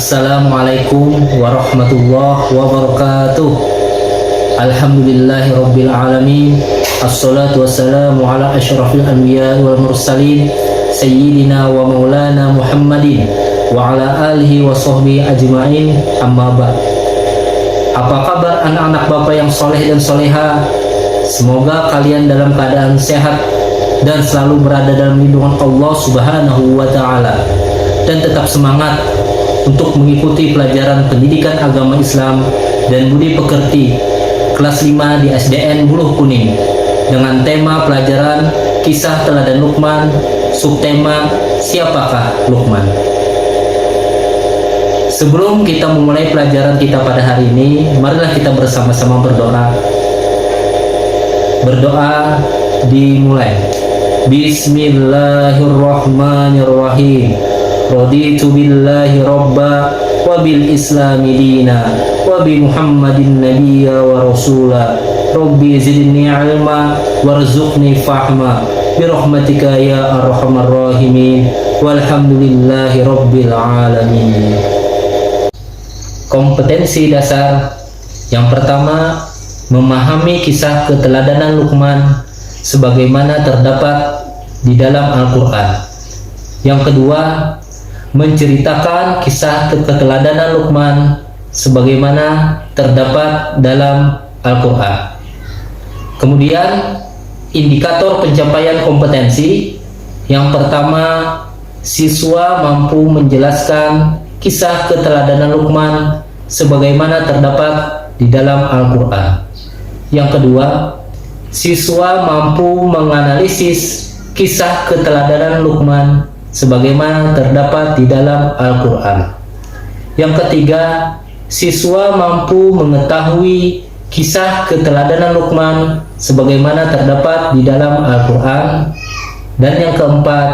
Assalamualaikum warahmatullahi wabarakatuh. Alhamdulillahirabbil alamin. Assalatu wassalamu ala asyrafil anbiya wal mursalin sayyidina wa maulana Muhammadin wa ala alihi wa sahbihi ajmain. Amma ba'd. Apa kabar anak-anak Bapak yang soleh dan soleha? Semoga kalian dalam keadaan sehat dan selalu berada dalam lindungan Allah Subhanahu wa taala dan tetap semangat untuk mengikuti pelajaran pendidikan agama Islam dan budi pekerti kelas 5 di SDN Buluh Kuning dengan tema pelajaran kisah teladan Luqman, subtema siapakah Luqman. Sebelum kita memulai pelajaran kita pada hari ini, marilah kita bersama-sama berdoa. Berdoa dimulai. Bismillahirrahmanirrahim. Raditu billahi robba wa bil islami dina wa bi muhammadin nabiyya wa rasula. Rabbi zidni ilma warzuqni fahma bi rahmatika ya arhamar rahimin walhamdulillahi rabbil alamin. Kompetensi dasar yang pertama, memahami kisah keteladanan Luqman sebagaimana terdapat di dalam Al-Quran. Yang kedua, menceritakan kisah keteladanan Luqman sebagaimana terdapat dalam Al-Quran. Kemudian, indikator pencapaian kompetensi. Yang pertama, siswa mampu menjelaskan kisah keteladanan Luqman sebagaimana terdapat di dalam Al-Quran. Yang kedua, siswa mampu menganalisis kisah keteladanan Luqman sebagaimana terdapat di dalam Al-Quran. Yang ketiga, siswa mampu mengetahui kisah keteladanan Luqman sebagaimana terdapat di dalam Al-Quran. Dan yang keempat,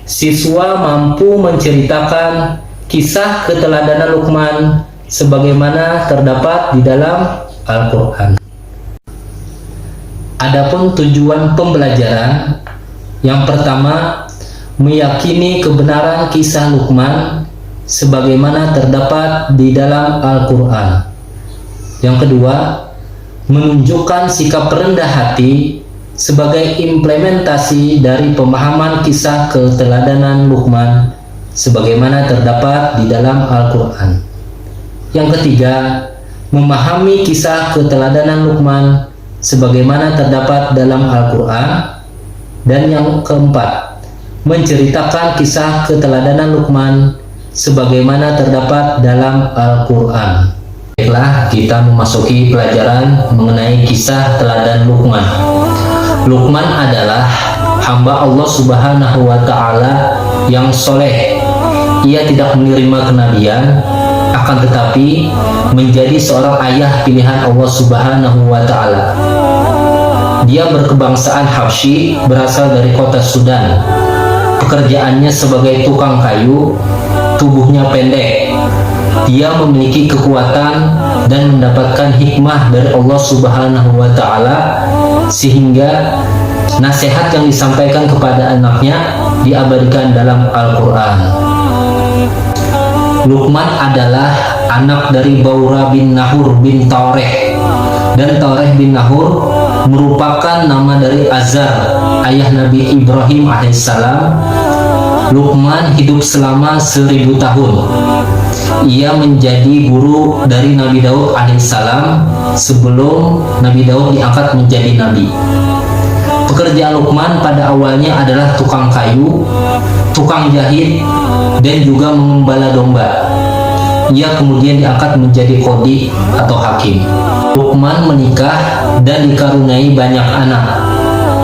siswa mampu menceritakan kisah keteladanan Luqman sebagaimana terdapat di dalam Al-Quran. Adapun tujuan pembelajaran, yang pertama, meyakini kebenaran kisah Luqman sebagaimana terdapat di dalam Al-Quran. Yang kedua, menunjukkan sikap rendah hati sebagai implementasi dari pemahaman kisah keteladanan Luqman sebagaimana terdapat di dalam Al-Quran. Yang ketiga, memahami kisah keteladanan Luqman sebagaimana terdapat dalam Al-Quran. Dan yang keempat, menceritakan kisah keteladanan Luqman sebagaimana terdapat dalam Al-Quran. Baiklah, kita memasuki pelajaran mengenai kisah teladan Luqman. Luqman adalah hamba Allah Subhanahu wa ta'ala yang soleh. Ia tidak menerima kenabian, akan tetapi menjadi seorang ayah pilihan Allah Subhanahu wa ta'ala. Dia berkebangsaan Habsyi, berasal dari kota Sudan. Pekerjaannya sebagai tukang kayu, tubuhnya pendek. Dia memiliki kekuatan dan mendapatkan hikmah dari Allah Subhanahu wa ta'ala, sehingga nasihat yang disampaikan kepada anaknya diabadikan dalam Al-Quran. Luqman adalah anak dari Baura bin Nahur bin Taureh, dan Taureh bin Nahur merupakan nama dari Azar, ayah Nabi Ibrahim alaihissalam. Luqman hidup selama 1000 tahun. Ia menjadi guru dari Nabi Daud alaihissalam sebelum Nabi Daud diangkat menjadi nabi. Pekerjaan Luqman pada awalnya adalah tukang kayu, tukang jahit, dan juga mengembala domba. Ia kemudian diangkat menjadi qadhi atau hakim. Luqman menikah dan dikaruniai banyak anak.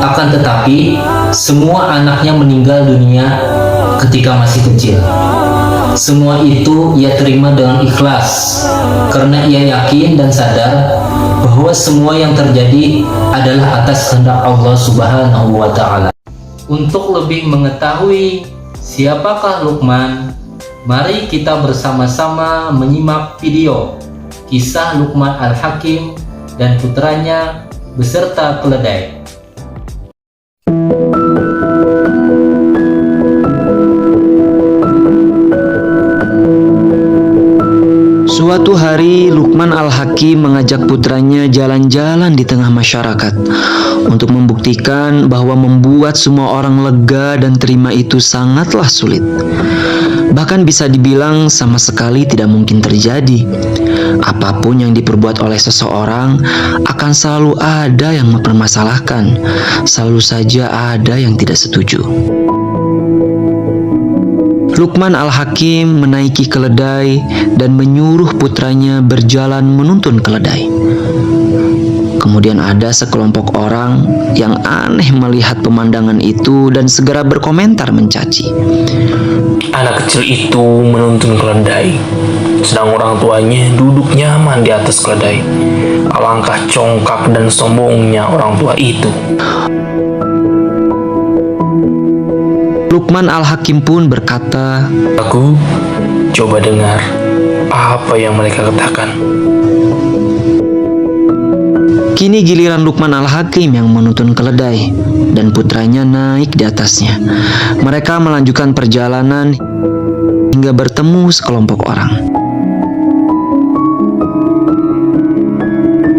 Akan tetapi semua anaknya meninggal dunia ketika masih kecil. Semua itu ia terima dengan ikhlas karena ia yakin dan sadar bahwa semua yang terjadi adalah atas kehendak Allah Subhanahu wa Ta'ala. Untuk lebih mengetahui siapakah Luqman, mari kita bersama-sama menyimak video kisah Luqman Al-Hakim dan putranya beserta keledai. Suatu hari, Luqman Al-Hakim mengajak putranya jalan-jalan di tengah masyarakat untuk membuktikan bahwa membuat semua orang lega dan terima itu sangatlah sulit. Bahkan bisa dibilang sama sekali tidak mungkin terjadi. Apapun yang diperbuat oleh seseorang akan selalu ada yang mempermasalahkan, selalu saja ada yang tidak setuju. Luqman Al-Hakim menaiki keledai dan menyuruh putranya berjalan menuntun keledai. Kemudian ada sekelompok orang yang aneh melihat pemandangan itu dan segera berkomentar mencaci. Anak kecil itu menuntun keledai, sedang orang tuanya duduk nyaman di atas keledai. Alangkah congkak dan sombongnya orang tua itu. Luqman Al-Hakim pun berkata, Aku coba dengar apa yang mereka katakan. Kini giliran Luqman Al-Hakim yang menuntun keledai dan putranya naik di atasnya. Mereka melanjutkan perjalanan hingga bertemu sekelompok orang.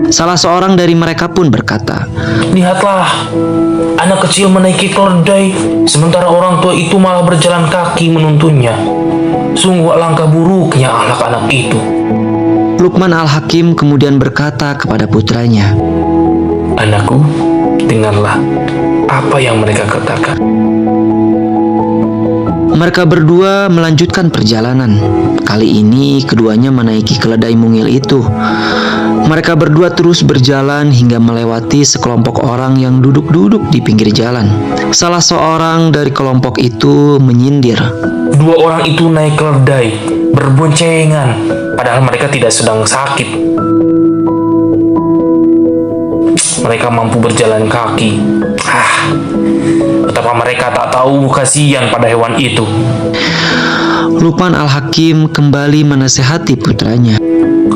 Salah seorang dari mereka pun berkata, Lihatlah, anak kecil menaiki keledai, sementara orang tua itu malah berjalan kaki menuntunnya. Sungguh alangkah buruknya akhlak anak itu. Luqman Al-Hakim kemudian berkata kepada putranya, Anakku, dengarlah apa yang mereka katakan. Mereka berdua melanjutkan perjalanan. Kali ini keduanya menaiki keledai mungil itu. Mereka berdua terus berjalan hingga melewati sekelompok orang yang duduk-duduk di pinggir jalan. Salah seorang dari kelompok itu menyindir, Dua orang itu naik keledai, berboncengan, padahal mereka tidak sedang sakit. Mereka mampu berjalan kaki. Betapa mereka tak tahu kasihan pada hewan itu. Luqman Al-Hakim kembali menasehati putranya.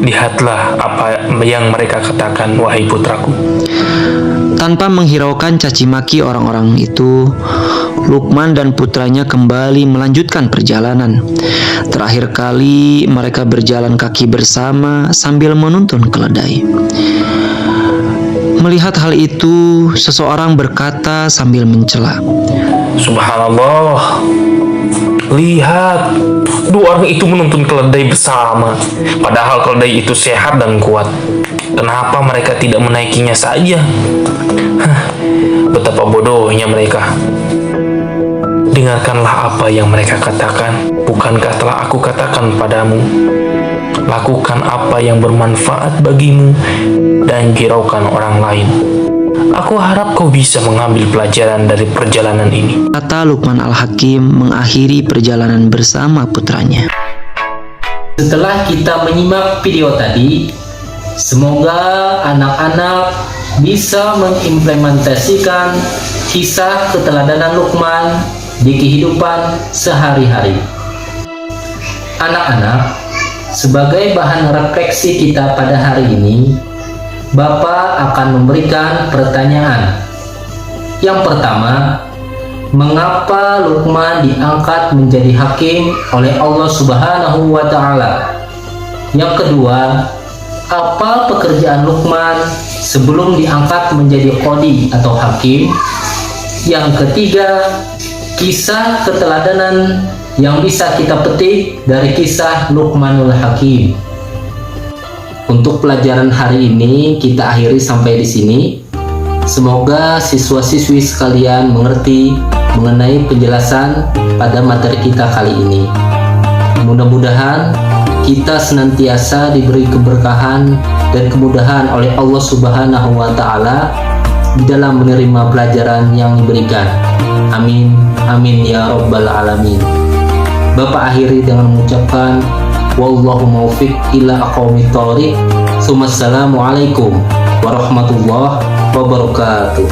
Lihatlah apa yang mereka katakan, wahai putraku. Tanpa menghiraukan caci maki orang-orang itu, Luqman dan putranya kembali melanjutkan perjalanan. Terakhir kali mereka berjalan kaki bersama sambil menuntun keledai. Melihat hal itu, seseorang berkata sambil mencela, Subhanallah, lihat, dua orang itu menuntun keledai bersama, padahal keledai itu sehat dan kuat. Kenapa mereka tidak menaikinya saja? Betapa bodohnya mereka. Dengarkanlah apa yang mereka katakan. Bukankah telah aku katakan padamu, lakukan apa yang bermanfaat bagimu dan hiraukan orang lain. Aku harap kau bisa mengambil pelajaran dari perjalanan ini. Kata Luqman Al-Hakim mengakhiri perjalanan bersama putranya. Setelah kita menyimak video tadi, semoga anak-anak bisa mengimplementasikan kisah keteladanan Luqman di kehidupan sehari-hari. Anak-anak, sebagai bahan refleksi kita pada hari ini, Bapak akan memberikan pertanyaan. Yang pertama, mengapa Luqman diangkat menjadi hakim oleh Allah Subhanahu wa Ta'ala? Yang kedua, apa pekerjaan Luqman sebelum diangkat menjadi qadi atau hakim? Yang ketiga, kisah keteladanan yang bisa kita petik dari kisah Luqmanul Hakim. Untuk pelajaran hari ini kita akhiri sampai di sini. Semoga siswa-siswi sekalian mengerti mengenai penjelasan pada materi kita kali ini. Mudah-mudahan kita senantiasa diberi keberkahan dan kemudahan oleh Allah Subhanahu wa Ta'ala di dalam menerima pelajaran yang diberikan. Amin, amin ya rabbal alamin. Bapak akhiri dengan mengucapkan wallahu muwaffiq ila aqwamit thoriq. Assalamualaikum warahmatullahi wabarakatuh.